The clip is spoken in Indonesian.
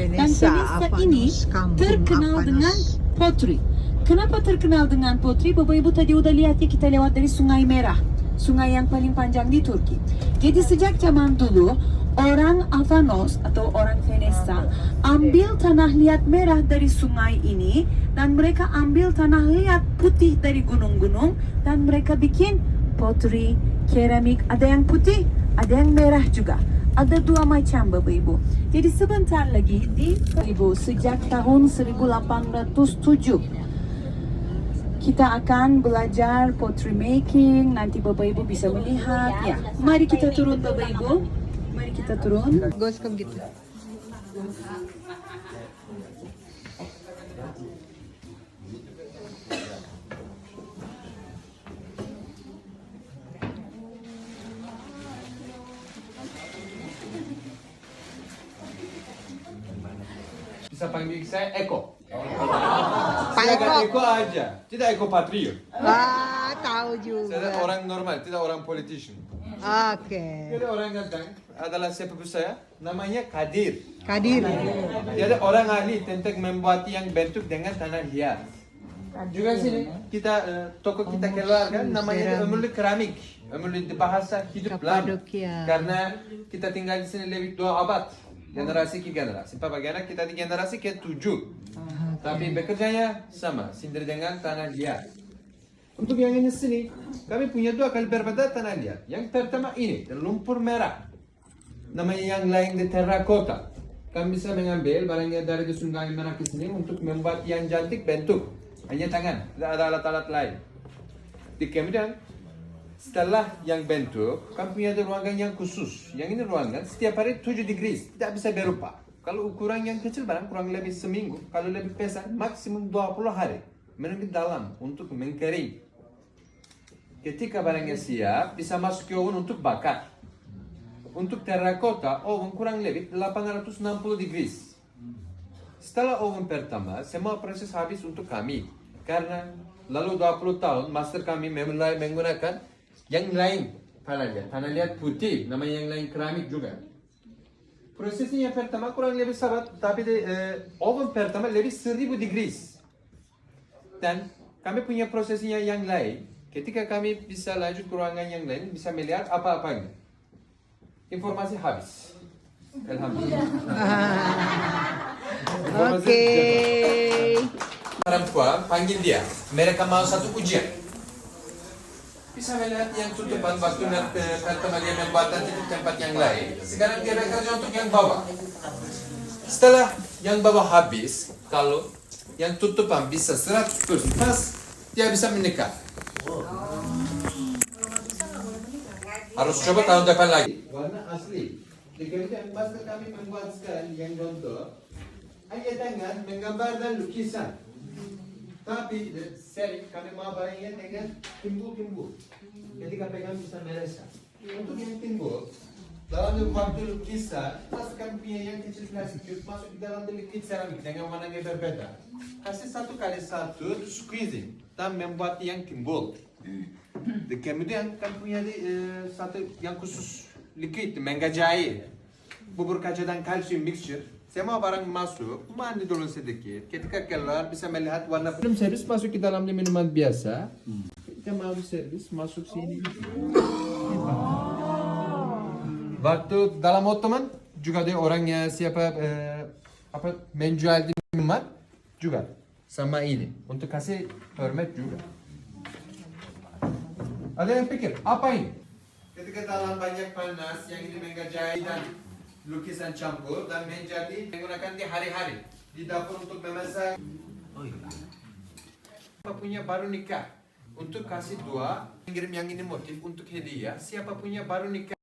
Dan Vanessa ini terkenal dengan potri. Kenapa terkenal dengan potri? Bapak Ibu tadi udah lihat ya, kita lewat dari Sungai Merah, sungai yang paling panjang di Turki. Jadi sejak zaman dulu orang Avanos atau orang Vanessa ambil tanah liat merah dari sungai ini dan mereka ambil tanah liat putih dari gunung-gunung dan mereka bikin potri, keramik. Ada yang putih, ada yang merah juga. Ada dua macam Bapak Ibu. Jadi sebentar lagi di Ibu sejak tahun 1807 kita akan belajar pottery making. Nanti Bapak Ibu bisa melihat ya. Mari kita turun Bapak Ibu. Mari kita turun. Goskom gitu. Bisa panggil saya Eko. Pak Saya Eko. Eko aja, tidak Eko Patrio. Wah, tahu Saya juga. orang normal, tidak orang politician. Oke. Jadi orang datang adalah sepupu saya, namanya Kadir. Kadir. Dia orang ahli tentang membuat yang bentuk dengan tanah liat. Juga sini kita toko kita keluarga namanya Ömürlü Keramik. Ömürlü di bahasa hidup lama. Kapadokia. Karena kita tinggal di sini lebih 2 abad. Generasi ke generasi. Bagaimana kita di generasi ke-7. Tapi bekerjanya sama, sendiri dengan tanah liat. Untuk yang ini sini, kami punya 2 kali berbeda tanah liat. Yang pertama ini, lumpur merah. Namanya yang lain di terracotta. Kami bisa mengambil barangnya dari sungai merah ke sini untuk membuat yang cantik bentuk. Hanya tangan, tidak ada alat-alat lain. Kemudian, setelah yang bentuk, kami punya ruangan yang khusus. Yang ini ruangan setiap hari 7 degrees, tidak bisa berubah. Kalau ukuran yang kecil barang kurang lebih seminggu, kalau lebih besar maksimum 20 hari. Menunggu dalam untuk mengkering. Ketika barangnya siap, bisa masuk ke oven untuk bakar. Untuk terracotta, oven kurang lebih 860 degrees. Setelah oven pertama, semua proses habis untuk kami. Karena lalu 20 tahun, master kami mulai menggunakan yang lain. Tanah liat putih, namanya yang lain keramik juga. Prosesnya yang pertama kurang lebih sabar, tapi oven pertama lebih 1000 degrees. Dan kami punya prosesnya yang lain. Ketika kami bisa lanjut ke ruangan yang lain, bisa melihat apa-apanya. Informasi habis. Alhamdulillah. Oke. Orang tua panggil dia. Mereka mau satu ujian. Bisa melihat yang tutupan waktu pertama dia membuat nanti di tempat yang lain. Sekarang dia bekerja untuk yang bawah. Setelah yang bawah habis, kalau yang tutupan bisa 100% pas, dia bisa menikah. Harus coba tahun depan lagi. Warna asli. Kemudian master kami membuat sekarang yang contoh, hanya dengan menggambar dan lukisan. Tapi seri kami mau barangnya dengan timbul-timbul. Ketika pegang bisa merasa. Untuk yang timbul, dalam waktu lukisan, masukkan punya yang kecil plastik, masuk di dalam likit seramik dengan warna yang berbeda. Kasih 1x1 squeezing dan membuat yang timbul. Kemudian kan punya satu yang khusus liquid menggaja air, bubur kaca dan kalsium mixture. Semua barang masuk, mandi dulu sedikit. Ketika keluar bisa melihat warna. Belum servis masuk ke dalam minuman biasa. Ketika mau servis masuk sini. Waktu dalam otoman juga ada orangnya siapa menjual di minuman juga sama ini untuk kasih hormat juga. Ada yang pikir apa ini? Ketika dalam banyak panas yang ini menggajai dan lukisan campur dan menjadi menggunakan di hari-hari di dapur untuk memasak. Siapa punya baru nikah untuk kasih 2 mengirim yang ini motif untuk hadiah. Siapa punya baru nikah